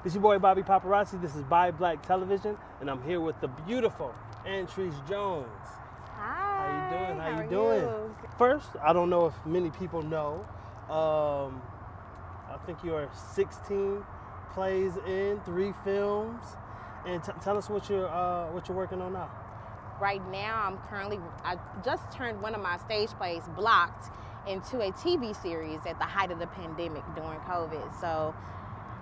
This is your boy Bobby Paparazzi. This is Buy Black Television, and I'm here with the beautiful Anntreece Jones. Hi. How you doing? How you doing? you? First, I don't know if many people know. I think you are 16 plays in, 3 films, and tell us what you're working on now. Right now, I just turned one of my stage plays, Blocked, into a TV series at the height of the pandemic during COVID. So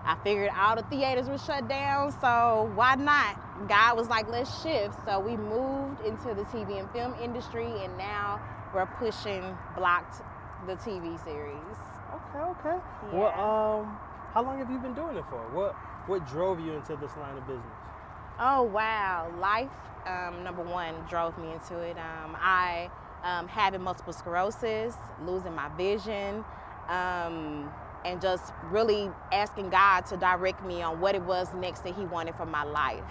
I figured all the theaters were shut down, so why not? God was like, let's shift. So we moved into the TV and film industry, and now we're pushing Blocked, the TV series. Okay. Yeah. Well, how long have you been doing it for? What drove you into this line of business? Oh, wow. Life, number one, drove me into it. I having multiple sclerosis, losing my vision, and just really asking God to direct me on what it was next that He wanted for my life.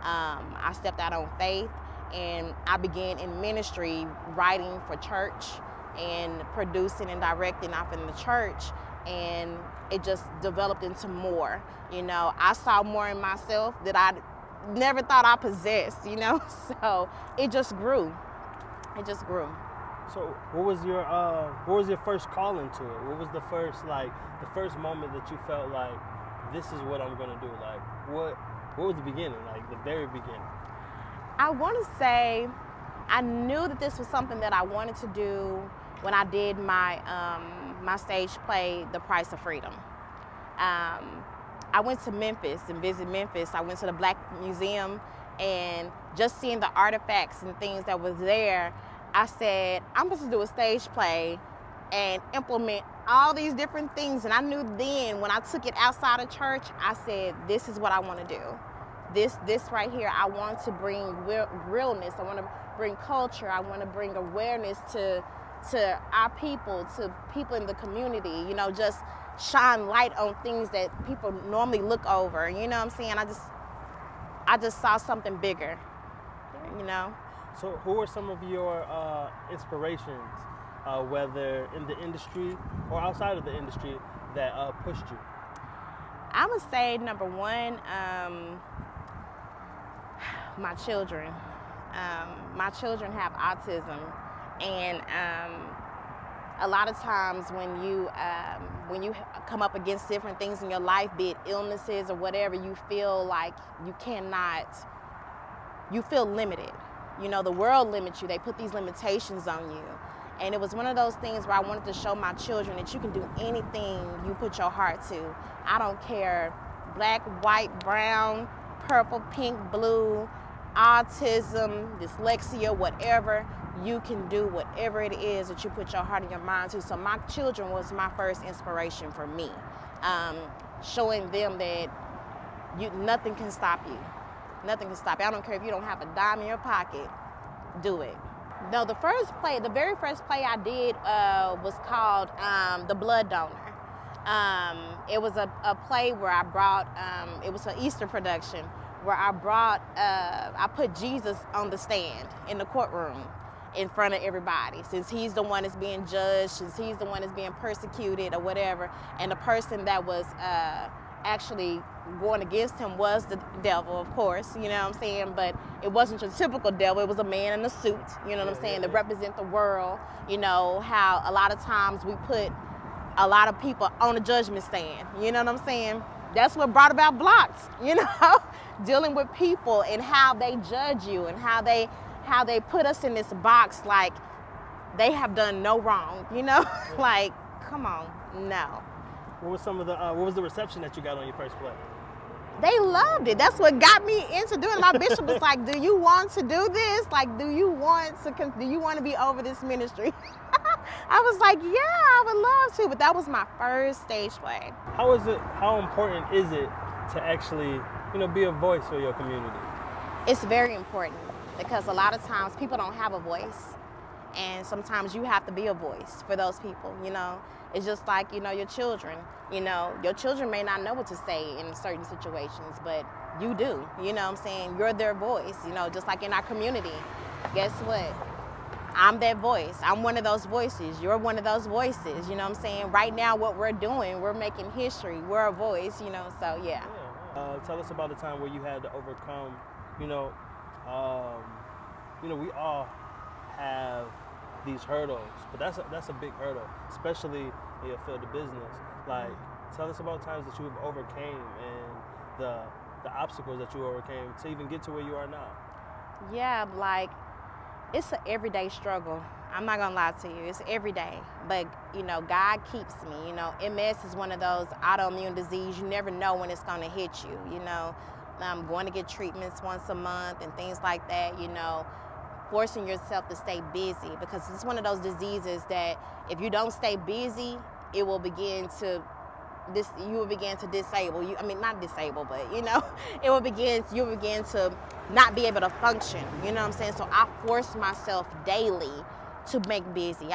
I stepped out on faith, and I began in ministry, writing for church and producing and directing off in the church, and it just developed into more. You know, I saw more in myself that I never thought I possessed, you know, so it just grew. So what was your first call into it? What was the first moment that you felt like, this is what I'm gonna do? Like what was the beginning, like the very beginning? I want to say I knew that this was something that I wanted to do when I did my my stage play, The Price of Freedom. I went to Memphis and visited Memphis. I went to the Black Museum, and just seeing the artifacts and things that was there, I said, I'm supposed to do a stage play and implement all these different things. And I knew then when I took it outside of church, I said, this is what I want to do. This right here, I want to bring realness. I want to bring culture. I want to bring awareness to our people, to people in the community, you know, just shine light on things that people normally look over. You know what I'm saying? I just saw something bigger, you know. So who are some of your inspirations, whether in the industry or outside of the industry, that pushed you? I would say number one, my children. My children have autism, and a lot of times when you come up against different things in your life, be it illnesses or whatever, you feel like you feel limited. You know, the world limits you. They put these limitations on you. And it was one of those things where I wanted to show my children that you can do anything you put your heart to. I don't care, black, white, brown, purple, pink, blue, autism, dyslexia, whatever. You can do whatever it is that you put your heart and your mind to. So my children was my first inspiration for me, showing them that nothing can stop you. Nothing can stop you. I don't care if you don't have a dime in your pocket, do it. No, the very first play I did was called The Blood Donor. It was a play where I brought, it was an Easter production, where I put Jesus on the stand in the courtroom in front of everybody, since he's the one that's being judged, since he's the one that's being persecuted or whatever, and the person that was actually going against him was the devil, of course, you know what I'm saying, but it wasn't your typical devil. It was a man in a suit, you know what I'm saying, to represent the world. You know how a lot of times we put a lot of people on a judgment stand, you know what I'm saying? That's what brought about Blocked, you know, dealing with people and how they judge you and how they put us in this box like they have done no wrong, you know? Like, come on, no. What was the reception that you got on your first play? They loved it. That's what got me into doing it. My bishop was like, do you want to do this? Like, do you want to be over this ministry? I was like, yeah, I would love to. But that was my first stage play. How important is it to actually, be a voice for your community? It's very important, because a lot of times people don't have a voice. And sometimes you have to be a voice for those people, you know. It's just like, your children. Your children may not know what to say in certain situations, but you do. You know what I'm saying? You're their voice, just like in our community. Guess what? I'm that voice. I'm one of those voices. You're one of those voices, you know what I'm saying? Right now, what we're doing, we're making history. We're a voice, so yeah. Tell us about a time where you had to overcome, you know, um, we all have these hurdles, but that's a big hurdle, especially in your field of business. Like, tell us about times that you have overcame and the obstacles that you overcame to even get to where you are now. Yeah, like it's an everyday struggle. I'm not gonna lie to you, it's every day. But God keeps me. MS is one of those autoimmune disease. You never know when it's gonna hit you. I'm going to get treatments once a month and things like that. Forcing yourself to stay busy, because it's one of those diseases that if you don't stay busy, it will begin to you will begin to disable you. I mean, not disable, but you'll begin to not be able to function. You know what I'm saying? So I force myself daily to make busy.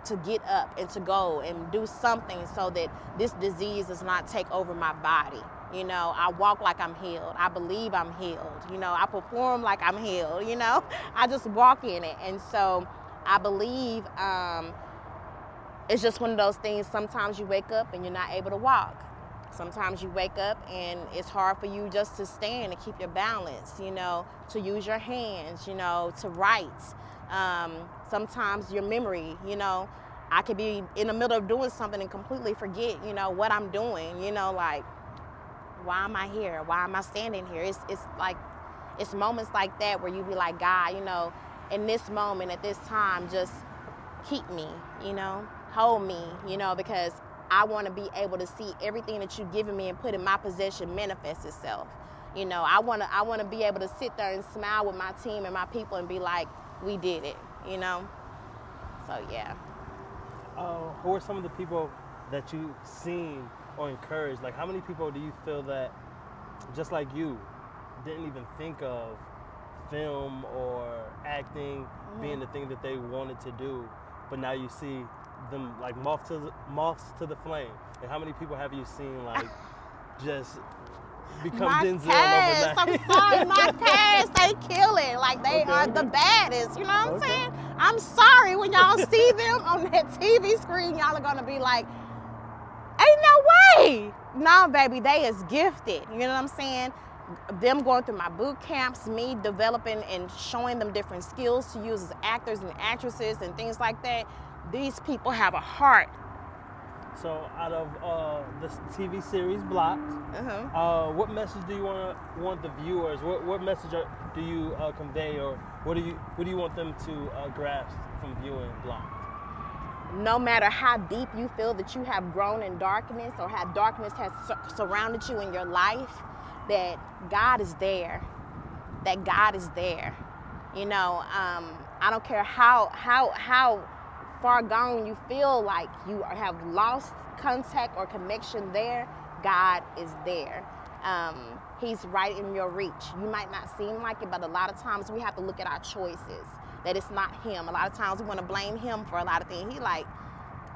To get up and to go and do something so that this disease does not take over my body. I walk like I'm healed. I believe I'm healed. I perform like I'm healed. I just walk in it. And so I believe it's just one of those things. Sometimes you wake up and you're not able to walk. Sometimes you wake up and it's hard for you just to stand and keep your balance, to use your hands, to write. Sometimes your memory, I could be in the middle of doing something and completely forget, what I'm doing, like, why am I here? Why am I standing here? It's moments like that where you be like, God, in this moment, at this time, just keep me, hold me, because I want to be able to see everything that you've given me and put in my possession manifest itself. I want to be able to sit there and smile with my team and my people and be like, we did it, So yeah. Who are some of the people that you've seen or encouraged? Like, how many people do you feel that, just like you, didn't even think of film or acting being the thing that they wanted to do, but now you see them like moths to the flame? Like, how many people have you seen like just become my Denzel cast, overnight? I'm sorry, my cast, they kill it. Like, they are the baddest, you know what I'm saying? I'm sorry, when y'all see them on that TV screen, y'all are gonna be like, ain't no way. No, baby, they is gifted. You know what I'm saying? Them going through my boot camps, me developing and showing them different skills to use as actors and actresses and things like that. These people have a heart. So, out of this TV series Blocked, what message do you want the viewers? What message do you convey, or what do you want them to grasp from viewing Blocked? No matter how deep you feel that you have grown in darkness, or how darkness has surrounded you in your life, that God is there. That God is there. I don't care how far gone you feel like you have lost contact or connection there. God is there. He's right in your reach. You might not seem like it, but a lot of times we have to look at our choices. That it's not him. A lot of times we want to blame him for a lot of things. He like,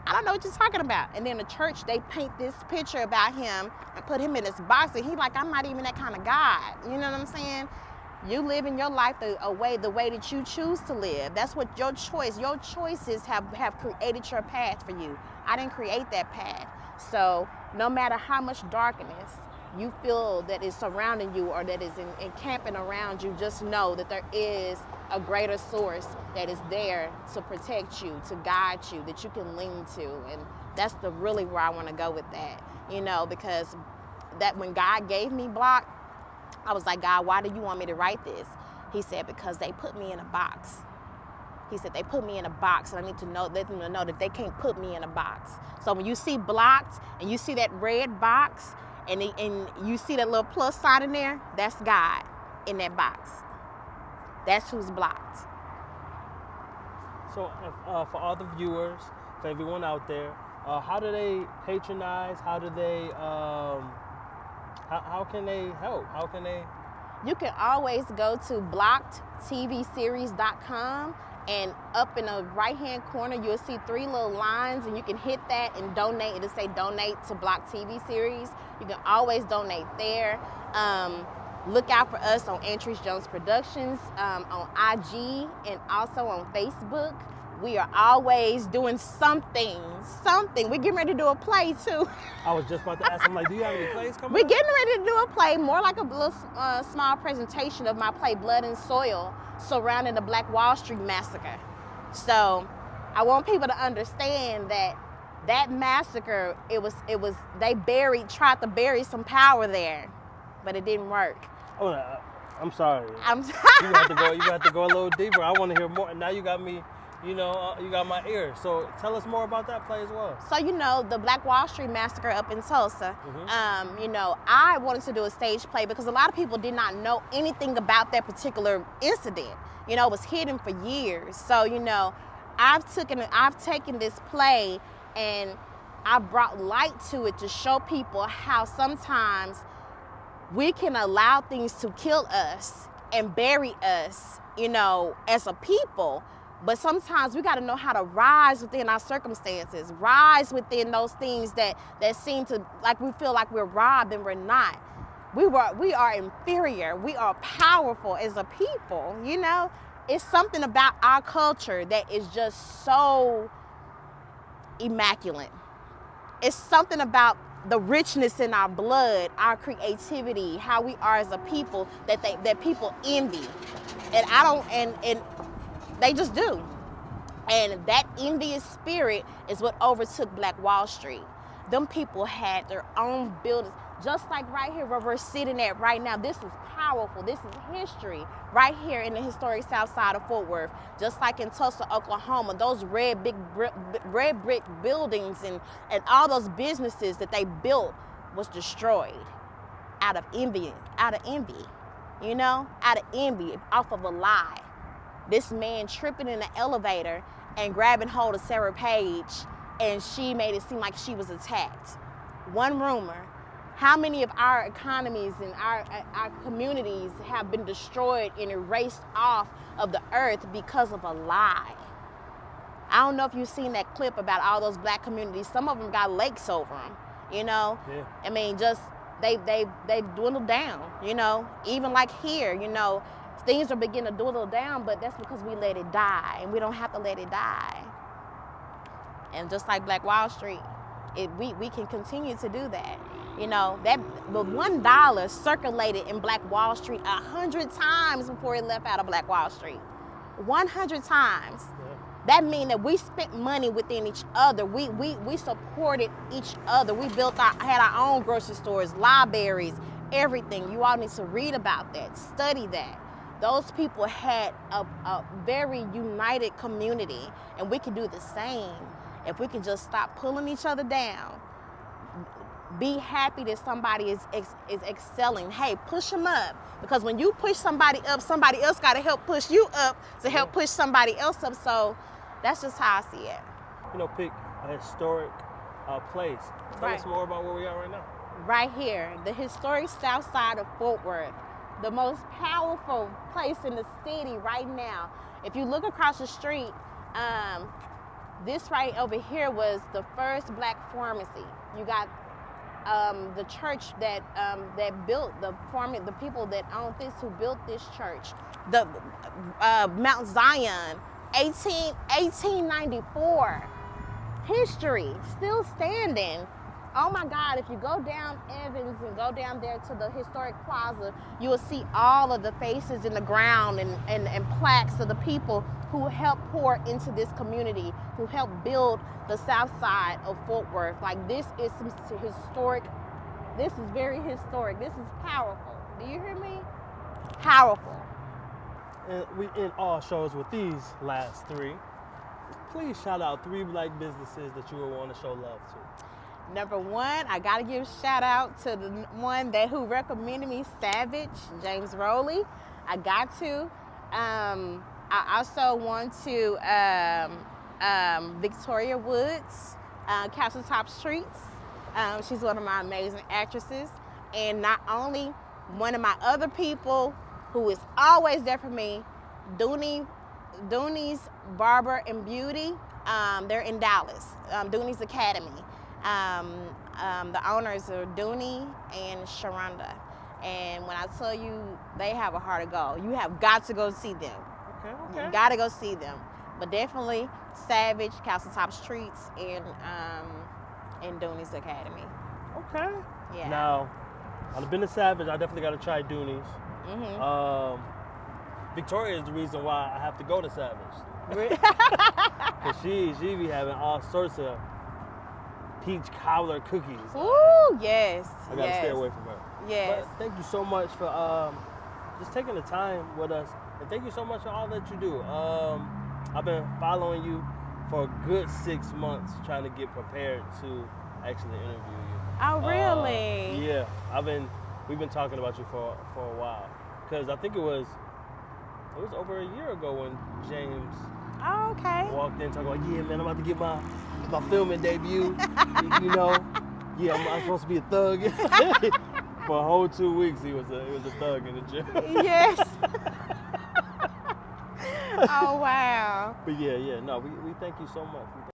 I don't know what you're talking about. And then the church, they paint this picture about him and put him in this box, and he like, I'm not even that kind of God. You know what I'm saying? You live in your life the way that you choose to live. That's what your choices have created your path for you. I didn't create that path. So no matter how much darkness you feel that is surrounding you or that is encamping around you, just know that there is a greater source that is there to protect you, to guide you, that you can lean to. And that's really where I want to go with that, because that when God gave me Blocked, I was like, God, why do you want me to write this? He said, because they put me in a box. He said, they put me in a box, and I need to let them know that they can't put me in a box. So when you see Blocked and you see that red box, and you see that little plus sign in there, that's God in that box. That's who's blocked. So for all the viewers, for everyone out there, how do they patronize? How do they, how can they help? How can they? You can always go to blockedtvseries.com, and up in the right-hand corner, you'll see 3 little lines, and you can hit that and donate. It'll say donate to Blocked TV series. You can always donate there. Look out for us on Anntreece Jones Productions on IG and also on Facebook. We are always doing something. We're getting ready to do a play too. I was just about to ask. I'm like, do you have any plays coming We're up? getting ready to do a play, more like a little small presentation of my play, Blood and Soil, surrounding the Black Wall Street massacre. So I want people to understand that massacre, they tried to bury some power there, but it didn't work. Oh, I'm sorry. I'm You have to go a little deeper. I want to hear more. Now you got me, you got my ear. So tell us more about that play as well. So, the Black Wall Street massacre up in Tulsa, Mm-hmm. I wanted to do a stage play because a lot of people did not know anything about that particular incident. It was hidden for years. So, I've taken this play and I brought light to it to show people how sometimes we can allow things to kill us and bury us, as a people. But sometimes we got to know how to rise within our circumstances, rise within those things that seem to, like, we feel like we're robbed and we're not. We are inferior. We are powerful as a people, It's something about our culture that is just so immaculate. It's something about the richness in our blood, our creativity, how we are as a people that people envy. And they just do. And that envious spirit is what overtook Black Wall Street. Them people had their own buildings, just like right here where we're sitting at right now. This is powerful. This is history right here in the historic south side of Fort Worth. Just like in Tulsa, Oklahoma, those red brick buildings and all those businesses that they built was destroyed out of envy, out of envy, off of a lie. This man tripping in the elevator and grabbing hold of Sarah Page, and she made it seem like she was attacked. One rumor. How many of our economies and our communities have been destroyed and erased off of the earth because of a lie? I don't know if you've seen that clip about all those black communities. Some of them got lakes over them, Yeah. I mean, just they dwindled down, Even like here, things are beginning to dwindle down, but that's because we let it die, and we don't have to let it die. And just like Black Wall Street, we can continue to do that. That the $1 circulated in Black Wall Street 100 times before it left out of Black Wall Street. 100 times. Yeah. That means that we spent money within each other. We supported each other. We had our own grocery stores, libraries, everything. You all need to read about that, study that. Those people had a very united community, and we can do the same if we can just stop pulling each other down. Be happy that somebody is excelling. Hey, push them up, because when you push somebody up, somebody else got to help push you up to help push somebody else up. So that's just how I see it. Pick a historic place. Tell us more about where we are right now. Right here, the historic south side of Fort Worth, the most powerful place in the city right now. If you look across the street, this right over here was the first black pharmacy. You got the church that built the people that owned this, who built this church. The Mount Zion, 1894. History, still standing. Oh my God, if you go down Evans and go down there to the historic plaza, you will see all of the faces in the ground and plaques of the people who helped pour into this community, who helped build the south side of Fort Worth. Like, this is historic. This is very historic. This is powerful. Do you hear me? Powerful. And we end all shows with these last three. Please shout out 3 black businesses that you would want to show love to. Number one, I gotta give a shout out to the one who recommended me, Savage, James Rowley. I got to. I also want to Victoria Woods, Castle Top Streets. She's one of my amazing actresses. And not only, one of my other people who is always there for me, Dooney's Barber and Beauty. They're in Dallas, Dooney's Academy. The owners are Dooney and Sharonda. And when I tell you, they have a heart of gold. You have got to go see them. Okay. You got to go see them. But definitely Savage, Castle Tops Treats, and Dooney's Academy. Okay. Yeah. Now, I've been to Savage. I definitely got to try Dooney's. Mhm. Victoria is the reason why I have to go to Savage. Re- Cause she be having all sorts of peach cobbler cookies. Ooh, yes. I gotta yes. stay away from her. Yes. But thank you so much for just taking the time with us, and thank you so much for all that you do. I've been following you for a good 6 months, trying to get prepared to actually interview you. Oh, really? Yeah, we've been talking about you for a while, because I think it was over a year ago when James Oh, okay. walked in talking about, yeah, man, I'm about to get my filming debut. You know, yeah, I'm supposed to be a thug. For a whole 2 weeks, he was a thug in the gym. Yes. Oh, wow. But yeah, no, we thank you so much.